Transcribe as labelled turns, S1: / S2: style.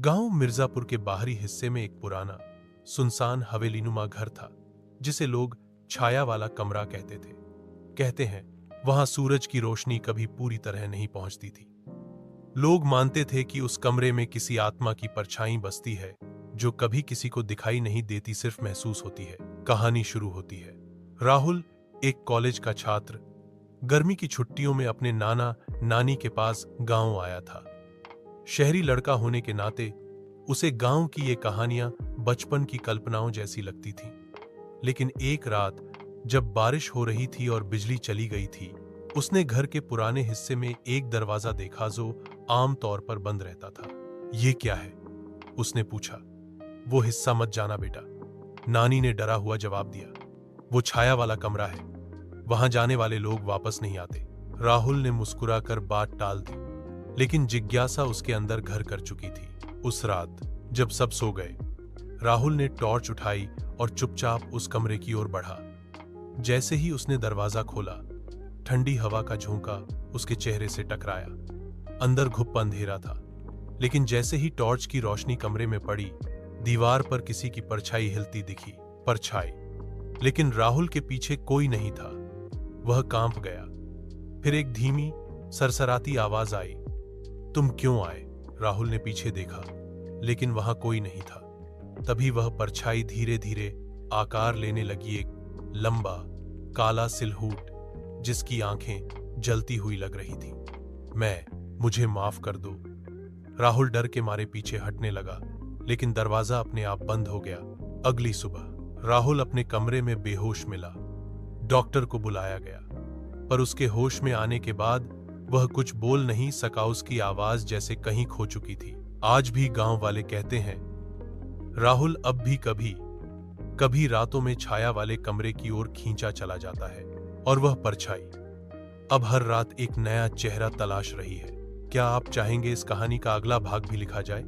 S1: गांव मिर्जापुर के बाहरी हिस्से में एक पुराना सुनसान हवेलीनुमा घर था जिसे लोग छाया वाला कमरा कहते थे। कहते हैं वहां सूरज की रोशनी कभी पूरी तरह नहीं पहुंचती थी। लोग मानते थे कि उस कमरे में किसी आत्मा की परछाई बसती है जो कभी किसी को दिखाई नहीं देती, सिर्फ महसूस होती है। कहानी शुरू होती है। राहुल एक कॉलेज का छात्र गर्मी की छुट्टियों में अपने नाना नानी के पास गांव आया था। शहरी लड़का होने के नाते उसे गांव की ये कहानियां बचपन की कल्पनाओं जैसी लगती थीं। लेकिन एक रात जब बारिश हो रही थी और बिजली चली गई थी, उसने घर के पुराने हिस्से में एक दरवाजा देखा जो आम तौर पर बंद रहता था। ये क्या है? उसने पूछा। वो हिस्सा मत जाना बेटा, नानी ने डरा हुआ जवाब दिया। वो छाया वाला कमरा है, वहां जाने वाले लोग वापस नहीं आते। राहुल ने मुस्कुराकर बात टाल दी, लेकिन जिज्ञासा उसके अंदर घर कर चुकी थी। उस रात जब सब सो गए, राहुल ने टॉर्च उठाई और चुपचाप उस कमरे की ओर बढ़ा। जैसे ही उसने दरवाजा खोला, ठंडी हवा का झोंका उसके चेहरे से टकराया। अंदर घुप्पा अंधेरा था, लेकिन जैसे ही टॉर्च की रोशनी कमरे में पड़ी, दीवार पर किसी की परछाई हिलती दिखी। परछाई, लेकिन राहुल के पीछे कोई नहीं था। वह कांप गया। फिर एक धीमी सरसराती आवाज आई, तुम क्यों आए? राहुल ने पीछे देखा, लेकिन वहां कोई नहीं था। तभी वह परछाई धीरे धीरे आकार लेने लगी, एक लंबा काला सिलहूट जिसकी आंखें जलती हुई लग रही थी। मुझे माफ कर दो। राहुल डर के मारे पीछे हटने लगा, लेकिन दरवाजा अपने आप बंद हो गया। अगली सुबह राहुल अपने कमरे में बेहोश मिला। डॉक्टर को बुलाया गया, पर उसके होश में आने के बाद वह कुछ बोल नहीं सका। उसकी आवाज जैसे कहीं खो चुकी थी। आज भी गांव वाले कहते हैं, राहुल अब भी कभी कभी रातों में छाया वाले कमरे की ओर खींचा चला जाता है, और वह परछाई अब हर रात एक नया चेहरा तलाश रही है। क्या आप चाहेंगे इस कहानी का अगला भाग भी लिखा जाए?